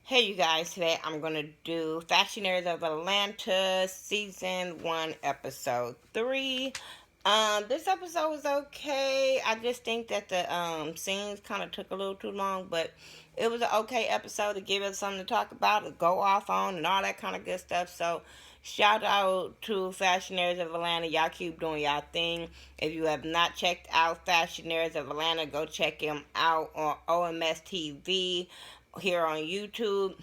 Hey you guys, today I'm going to do Fashionaires of Atlanta Season 1 Episode 3. This episode was okay. I just think that the scenes kind of took a little too long, but it was an okay episode to give us something to talk about, to go off on, and all that kind of good stuff. So, shout out to Fashionaires of Atlanta. Y'all keep doing y'all thing. If you have not checked out Fashionaires of Atlanta, go check them out on OMS TV here on YouTube.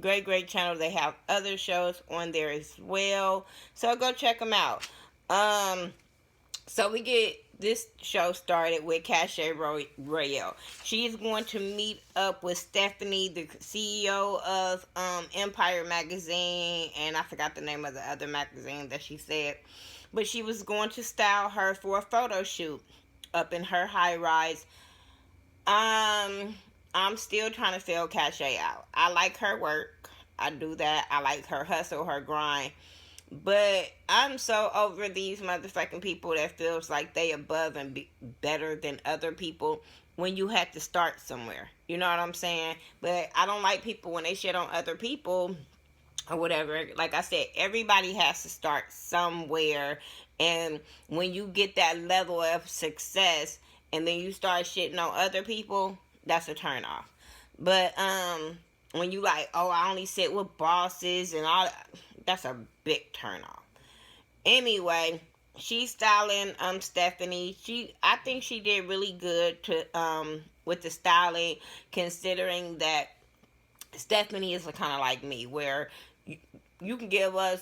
Great channel. They have other shows on there as well. So go check them out. So we get this show started with Cache Royale. She's going to meet up with Stephanie, the CEO of Empire Magazine, and I forgot the name of the other magazine that she said. But she was going to style her for a photo shoot up in her high rise. I'm still trying to feel Cache out. I like her work. I do that. I like her hustle, her grind. But I'm so over these motherfucking people that feels like they above and better than other people when you have to start somewhere. You know what I'm saying? But I don't like people when they shit on other people or whatever. Like I said, everybody has to start somewhere. And when you get that level of success and then you start shitting on other people, that's a turn off. But when you like, oh, I only sit with bosses and all that, that's a big turn off. Anyway, she's styling Stephanie. I think she did really good to with the styling, considering that Stephanie is kind of like me, where you can give us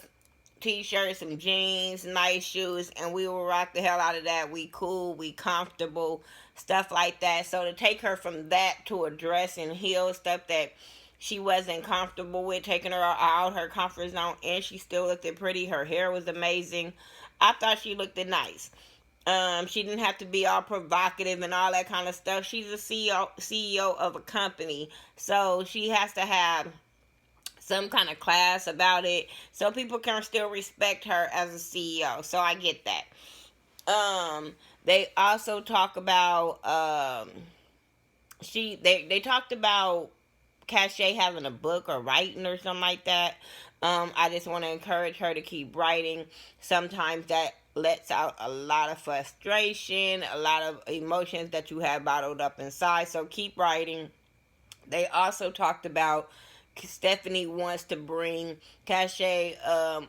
t-shirts, some jeans, nice shoes, and we will rock the hell out of that. We cool, we comfortable, stuff like that. So to take her from that to a dress and heels, stuff that she wasn't comfortable with, taking her out her comfort zone, and she still looked pretty. Her hair was amazing. I thought she looked nice. She didn't have to be all provocative and all that kind of stuff. She's a CEO of a company, so she has to have some kind of class about it so people can still respect her as a CEO. So I get that. They also talk about they talked about Cache having a book or writing or something like that. I just want to encourage her to keep writing. Sometimes that lets out a lot of frustration, a lot of emotions that you have bottled up inside. So keep writing. They also talked about Stephanie wants to bring Cache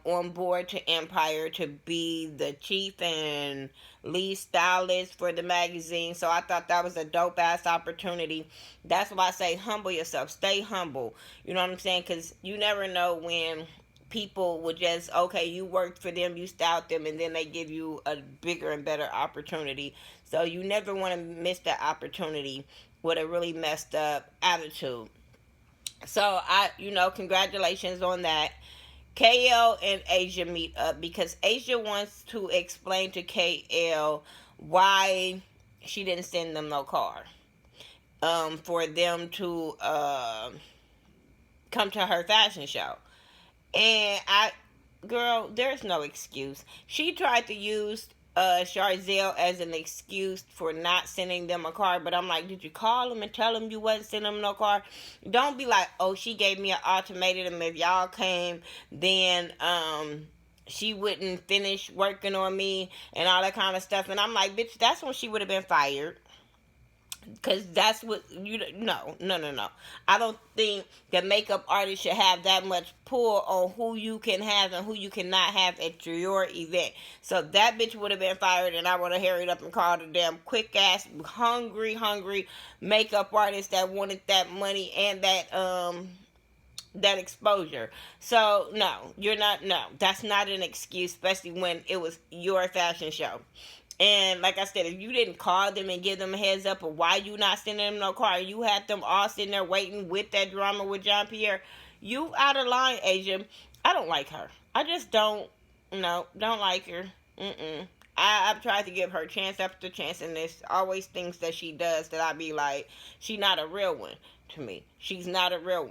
on board to Empire to be the chief and lead stylist for the magazine. So I thought that was a dope ass opportunity. That's why I say humble yourself. Stay humble. You know what I'm saying? Because you never know when people would just, okay, you worked for them, you styled them, and then they give you a bigger and better opportunity. So you never want to miss that opportunity with a really messed up attitude. So congratulations on that. KL and Asia meet up because Asia wants to explain to KL why she didn't send them no car. For them to come to her fashion show. And girl, there's no excuse. She tried to use Charzelle as an excuse for not sending them a car, but I'm like, did you call them and tell them you wasn't sending them no car? Don't be like, oh, she gave me an ultimatum. If y'all came, then she wouldn't finish working on me and all that kind of stuff. And I'm like, bitch, that's when she would have been fired. Because that's what no. I don't think that makeup artists should have that much pull on who you can have and who you cannot have at your event. So that bitch would have been fired, and I would have hurried up and called a damn quick ass hungry makeup artist that wanted that money and that exposure. So no, you're not. No, that's not an excuse, especially when it was your fashion show. And like I said, if you didn't call them and give them a heads up of why you not sending them no car, you had them all sitting there waiting with that drama with John Pierre, you out of line, Asia. I don't like her. I just don't. No, don't like her. I've tried to give her chance after chance, and there's always things that she does that I be like, she not a real one to me. She's not a real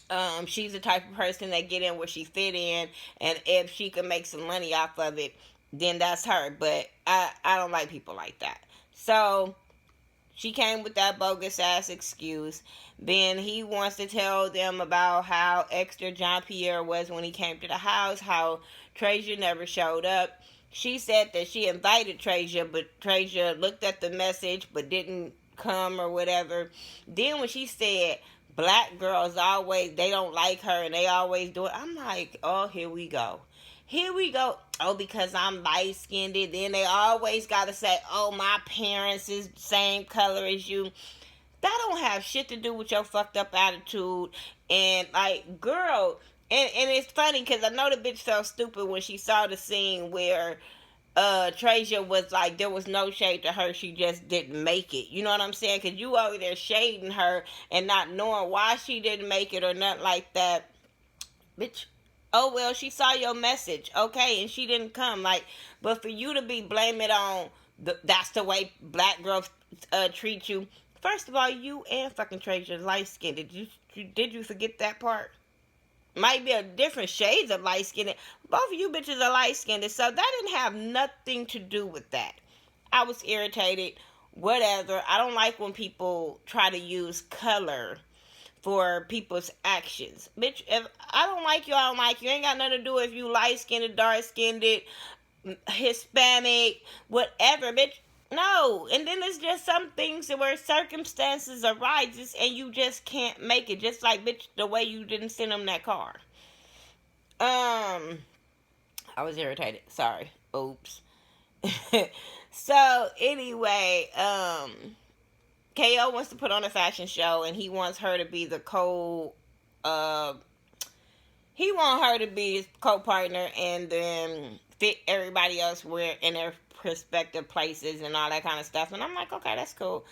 one. She's the type of person that get in where she fit in, and if she can make some money off of it, then that's her. But I don't like people like that. So She came with that bogus ass excuse. Then he wants to tell them about how extra John Pierre was when he came to the house, how Trasia never showed up. She said that she invited Trasia, but Trasia looked at the message but didn't come or whatever. Then when she said black girls always, they don't like her and they always do it, I'm like, oh, here we go. Here we go. Oh, because I'm light skinned. Then they always got to say, oh, my parents is the same color as you. That don't have shit to do with your fucked up attitude. And, like, girl, and it's funny because I know the bitch felt stupid when she saw the scene where Trasia was like, there was no shade to her, she just didn't make it. You know what I'm saying? Because you over there shading her and not knowing why she didn't make it or nothing like that. Bitch, oh well, she saw your message, okay, and she didn't come. Like, but for you to be blaming on that's the way black girls treat you. First of all, you and fucking Trasia light skinned. Did you forget that part? Might be a different shades of light skinned. Both of you bitches are light skinned, so that didn't have nothing to do with that. I was irritated. Whatever. I don't like when people try to use color for people's actions. Bitch, if I don't like you, I don't like you. Ain't got nothing to do if you light skinned, dark skinned, Hispanic, whatever, bitch. No. And then there's just some things where circumstances arises and you just can't make it. Just like, bitch, the way you didn't send them that car. I was irritated. Sorry. Oops. So anyway, KO wants to put on a fashion show and he wants her to be the he wants her to be his co-partner and then fit everybody else where in their respective places and all that kind of stuff. And I'm like, okay, that's cool.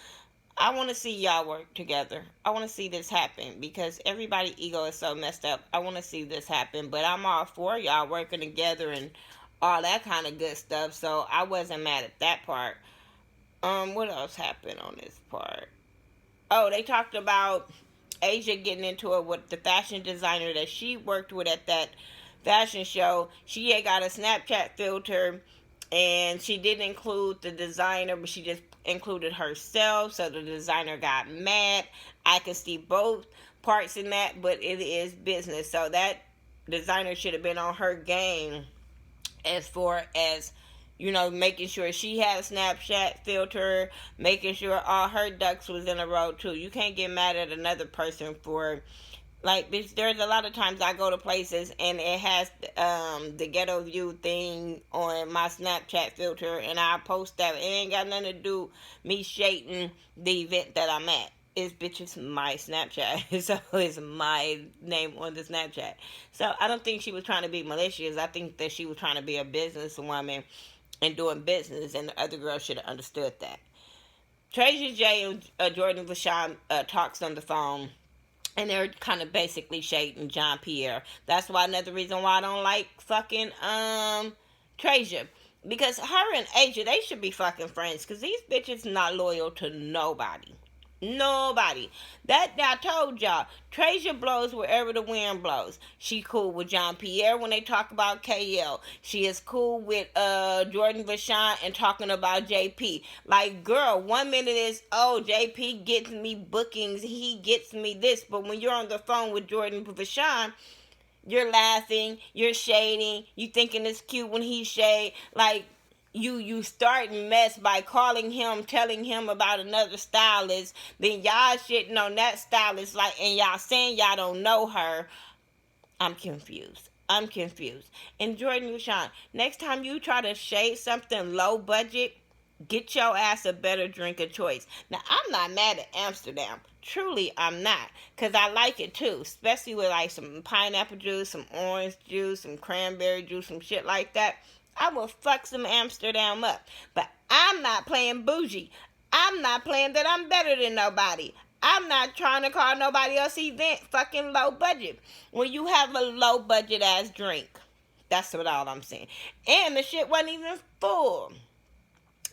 I want to see y'all work together. I want to see this happen because everybody's ego is so messed up. I want to see this happen, but I'm all for y'all working together and all that kind of good stuff. So I wasn't mad at that part. What else happened on this part? Oh, they talked about Asia getting into it with the fashion designer that she worked with at that fashion show. She had got a Snapchat filter and she didn't include the designer, but she just included herself. So the designer got mad. I can see both parts in that, but it is business. So that designer should have been on her game as far as, you know, making sure she had a Snapchat filter, making sure all her ducks was in a row too. You can't get mad at another person for, like, bitch, there's a lot of times I go to places and it has the Thaghettoview thing on my Snapchat filter and I post that. It ain't got nothing to do me shading the event that I'm at. It's bitches my Snapchat. So it's my name on the Snapchat. So I don't think she was trying to be malicious. I think that she was trying to be a businesswoman and doing business, and the other girl should have understood that. Tracy J and Jordan Vashon talks on the phone, and they're kind of basically shading John Pierre. That's why another reason why I don't like fucking Trasia. Because her and Asia, they should be fucking friends. Because these bitches not loyal to nobody. Nobody. That I told y'all. Trasia blows wherever the wind blows. She cool with John Pierre when they talk about KL. She is cool with Jordan Vashon and talking about JP. Like, girl, 1 minute is, oh, JP gets me bookings, he gets me this. But when you're on the phone with Jordan Vashon, you're laughing, you're shading, you thinking it's cute when he shade. Like, you start mess by calling him, telling him about another stylist, then y'all shitting on that stylist, like, and y'all saying y'all don't know her. I'm confused. And Jordan Vashon, next time you try to shade something low budget, get your ass a better drink of choice. Now, I'm not mad at Amsterdam. Truly, I'm not. Because I like it too. Especially with like some pineapple juice, some orange juice, some cranberry juice, some shit like that. I will fuck some Amsterdam up. But I'm not playing bougie. I'm not playing that I'm better than nobody. I'm not trying to call nobody else event fucking low budget. When you have a low budget ass drink. That's what all I'm saying. And the shit wasn't even full.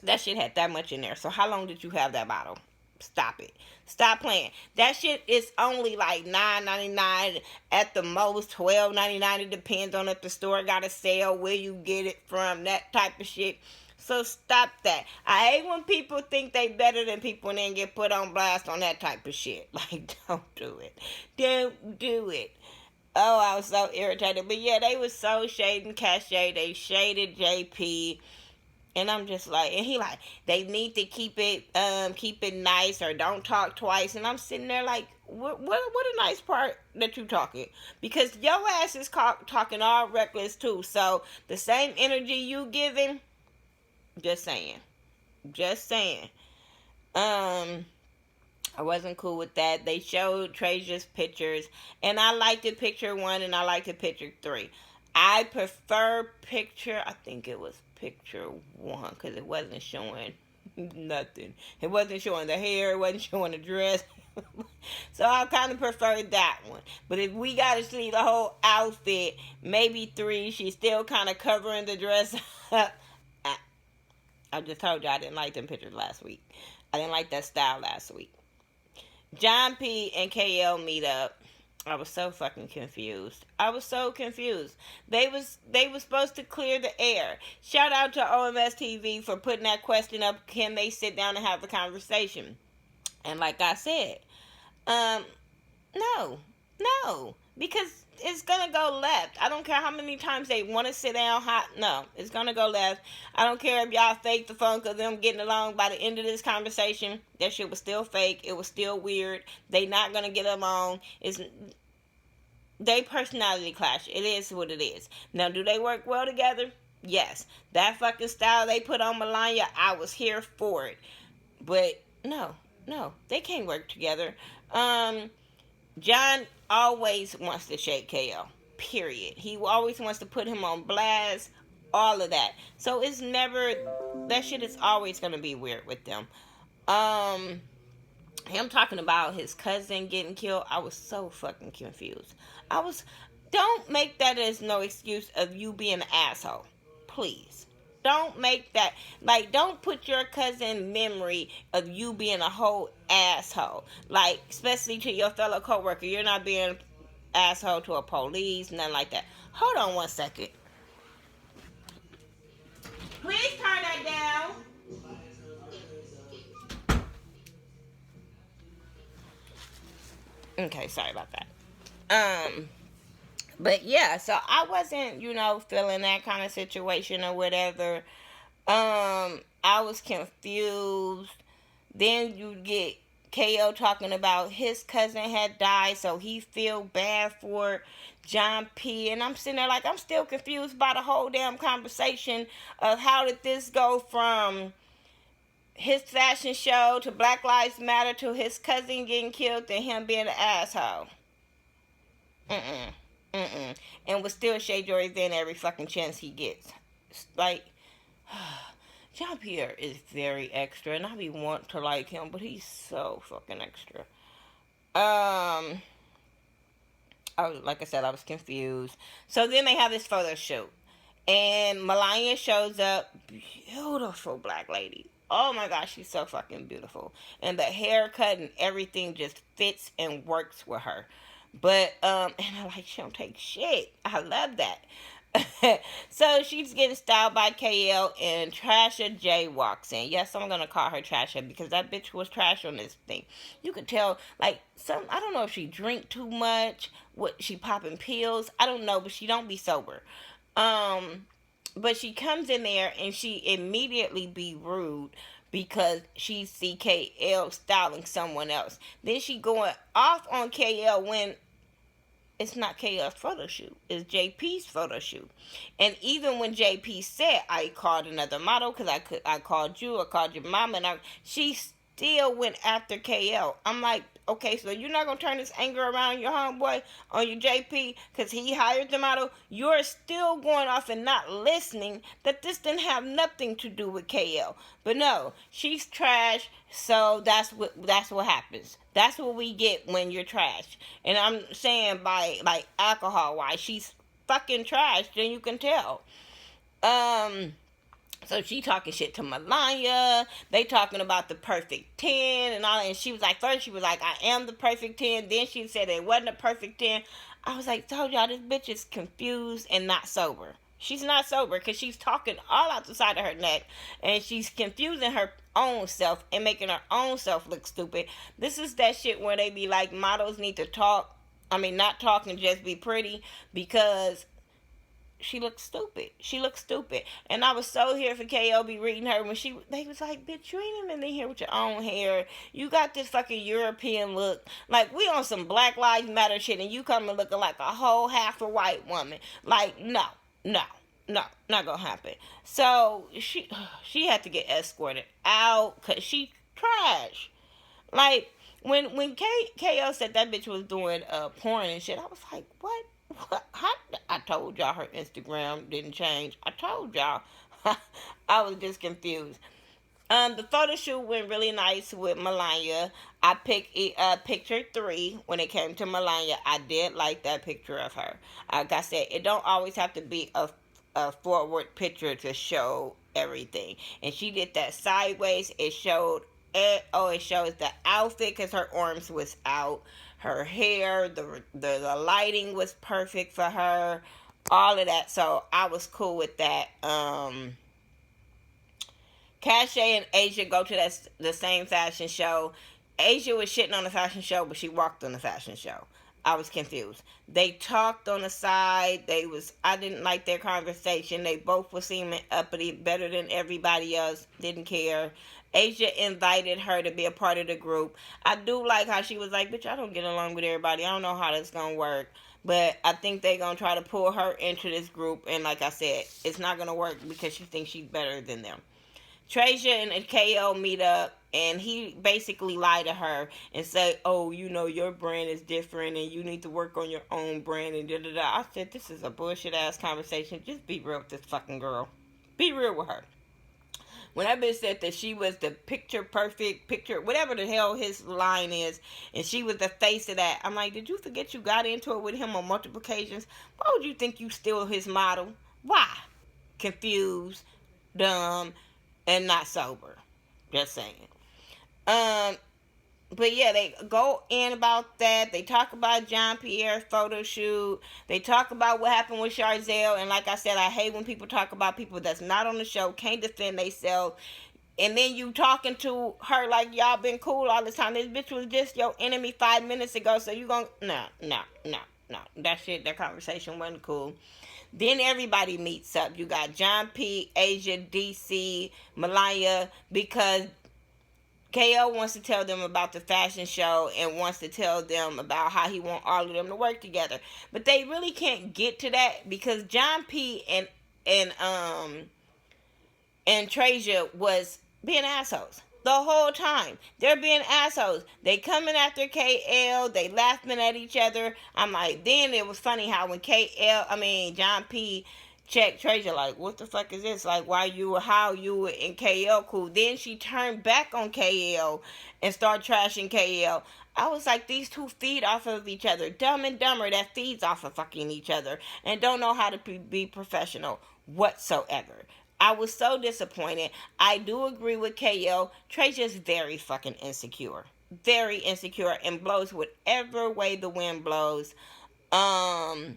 That shit had that much in there. So how long did you have that bottle? Stop it. Stop playing. That shit is only like $9.99 at the most, $12.99. It depends on if the store got a sale, where you get it from, that type of shit. So stop that. I hate when people think they better than people and then get put on blast on that type of shit. Like, don't do it. Don't do it. Oh, I was so irritated. But yeah, they was so shading Cache. They shaded JP. And I'm just like, and he like, they need to keep it nice or don't talk twice. And I'm sitting there like, what a nice part that you talking, because your ass is talking all reckless too. So the same energy you giving, just saying, just saying. I wasn't cool with that. They showed Traja's pictures, and I liked the picture 1 and I liked the picture 3. I prefer picture, I think it was picture 1, because it wasn't showing nothing. It wasn't showing the hair, it wasn't showing the dress. So I kind of preferred that one. But if we got to see the whole outfit, maybe 3, she's still kind of covering the dress up. I just told you I didn't like them pictures last week. I didn't like that style last week. John P. and KL meet up. I was so fucking confused. I was so confused. They was supposed to clear the air. Shout out to OMS TV for putting that question up. Can they sit down and have a conversation? And like I said, no, because it's gonna go left. I don't care how many times they want to sit down. No, it's gonna go left. I don't care if y'all fake the phone because them getting along. By the end of this conversation, that shit was still fake. It was still weird. They not gonna get along. They personality clash. It is what it is. Now, do they work well together? Yes. That fucking style they put on Melania, I was here for it. But no, they can't work together. John always wants to shake KO. Period. He always wants to put him on blast. All of that. So it's never, that shit is always gonna be weird with them. Him talking about his cousin getting killed, I was so fucking confused. Don't make that as no excuse of you being an asshole. Please. Don't make that, like, don't put your cousin memory of you being a whole asshole. Like, especially to your fellow coworker. You're not being an asshole to a police, nothing like that. Hold on 1 second. Please turn that down. Okay, sorry about that. But yeah, so I wasn't, feeling that kind of situation or whatever. I was confused. Then you get KO talking about his cousin had died, so he feel bad for John P. And I'm sitting there like, I'm still confused by the whole damn conversation of how did this go from his fashion show to Black Lives Matter to his cousin getting killed to him being an asshole. And would still shade Jory then every fucking chance he gets. Like, John Pierre is very extra, and I be want to like him, but he's so fucking extra. Like I said, I was confused. So then they have this photo shoot, and Melania shows up, beautiful black lady. Oh my gosh, she's so fucking beautiful, and the haircut and everything just fits and works with her. But and I like, she don't take shit. I love that. So she's getting styled by KL, and Trasha J walks in. Yes, I'm gonna call her Trasha because that bitch was trash on this thing. You could tell, like, I don't know if she drink too much, what she popping pills, I don't know, but she don't be sober. But she comes in there and she immediately be rude because she see KL styling someone else. Then she going off on KL when it's not KL's photo shoot. It's JP's photo shoot. And even when JP said, I called another model because I called you, I called your mom, and she still went after KL. I'm like, okay, so you're not going to turn this anger around your homeboy on your JP because he hired the model. You're still going off and not listening that this didn't have nothing to do with KL. But no, she's trash, so that's what happens. That's what we get when you're trash. And I'm saying by, like, alcohol-wise, she's fucking trash, then you can tell. So she talking shit to Melania. They talking about the perfect 10 and all. And she was like, first she was like, I am the perfect 10. Then she said it wasn't a perfect 10. I was like, told y'all, this bitch is confused and not sober. She's not sober because she's talking all out the side of her neck, and she's confusing her own self and making her own self look stupid. This is that shit where they be like, models need to talk. I mean, not talk and just be pretty, because she looks stupid. She looks stupid. And I was so here for KO be reading her when they was like, bitch, you ain't even in here with your own hair. You got this fucking European look. Like, we on some Black Lives Matter shit, and you coming looking like a whole half a white woman. Like, no, no, no, not gonna happen. So she had to get escorted out because she trash. Like, when KO said that bitch was doing porn and shit, I was like, what? How? I told y'all her Instagram didn't change. I told y'all. I was just confused. The photo shoot went really nice with Melania. I picked picture 3 when it came to Melania. I did like that picture of her. Like I said, it don't always have to be a forward picture to show everything. And she did that sideways. It showed it. Oh, it shows the outfit because her arms was out. Her hair, the lighting was perfect for her. All of that. So I was cool with that. Cache and Asia go to the same fashion show. Asia was shitting on the fashion show, but she walked on the fashion show. I was confused. They talked on the side. I didn't like their conversation. They both were seeming uppity, better than everybody else. Didn't care. Asia invited her to be a part of the group. I do like how she was like, bitch, I don't get along with everybody. I don't know how that's going to work. But I think they're going to try to pull her into this group. And like I said, it's not going to work because she thinks she's better than them. Trasia and KO meet up, and he basically lied to her and say, oh, you know, your brand is different and you need to work on your own brand and da-da-da. I said, this is a bullshit-ass conversation. Just be real with this fucking girl. Be real with her. When that bitch said that she was the picture perfect, whatever the hell his line is, and she was the face of that, I'm like, did you forget you got into it with him on multiple occasions? Why would you think you still his model? Why? Confused, dumb, and not sober. Just saying. But yeah, they go in about that. They talk about John Pierre's photo shoot. They talk about what happened with Charzelle. And like I said, I hate when people talk about people that's not on the show, can't defend themselves. And then you talking to her like y'all been cool all the time. This bitch was just your enemy 5 minutes ago. So you gonna... No. That conversation wasn't cool. Then everybody meets up. You got John P, Asia, DC, Malaya, because KO wants to tell them about the fashion show and wants to tell them about how he wants all of them to work together. But they really can't get to that because John P and Trasia was being assholes. The whole time. They're being assholes. They coming after KL. They laughing at each other. I'm like, then it was funny how when John P checked Trasia like, what the fuck is this? Like, how you and KL cool? Then she turned back on KL and started trashing KL. I was like, these two feed off of each other. Dumb and Dumber that feeds off of fucking each other and don't know how to be professional whatsoever. I was so disappointed. I do agree with KO. Trasia's very fucking insecure. Very insecure and blows whatever way the wind blows. That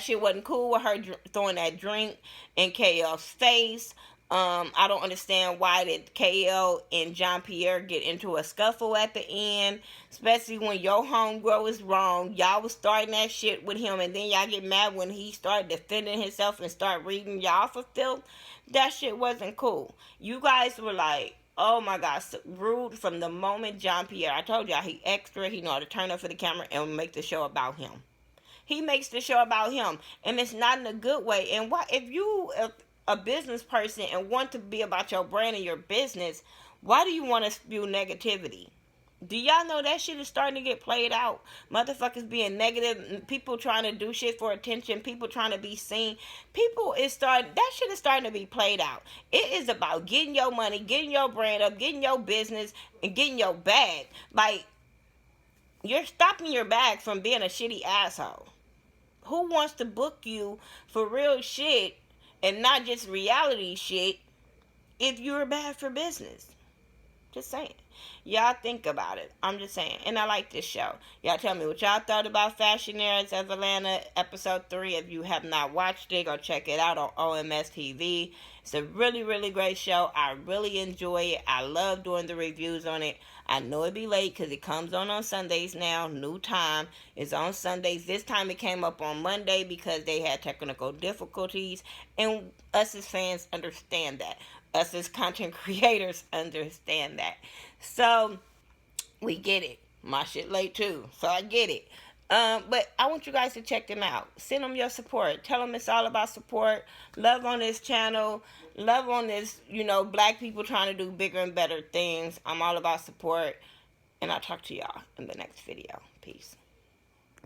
shit wasn't cool with her throwing that drink in KL's face. I don't understand why did KL and John Pierre get into a scuffle at the end, especially when your homegirl is wrong. Y'all was starting that shit with him, and then y'all get mad when he started defending himself and start reading y'all for filth. That shit wasn't cool. You guys were like, oh my God, so rude from the moment John Pierre. I told y'all he extra. He know how to turn up for the camera and make the show about him. He makes the show about him, and it's not in a good way. And why, if you a business person and want to be about your brand and your business, why do you want to spew negativity? Do y'all know that shit is starting to get played out? Motherfuckers being negative, people trying to do shit for attention, people trying to be seen. That shit is starting to be played out. It is about getting your money, getting your brand up, getting your business, and getting your bag. Like, you're stopping your bag from being a shitty asshole. Who wants to book you for real shit and not just reality shit if you're bad for business? Just saying. Y'all think about it. I'm just saying. And I like this show. Y'all tell me what y'all thought about Fashionaires of Atlanta episode 3. If you have not watched it, go check it out on OMS TV. It's a really, really great show. I really enjoy it. I love doing the reviews on it. I know it'd be late because it comes on Sundays now. New time. It's on Sundays. This time it came up on Monday because they had technical difficulties. And us as fans understand that. Us as content creators understand that. So we get it. My shit late too, so I get it. But I want you guys to check them out. Send them your support. Tell them it's all about support. Love on this channel. Love on this, black people trying to do bigger and better things. I'm all about support. And I'll talk to y'all in the next video. Peace.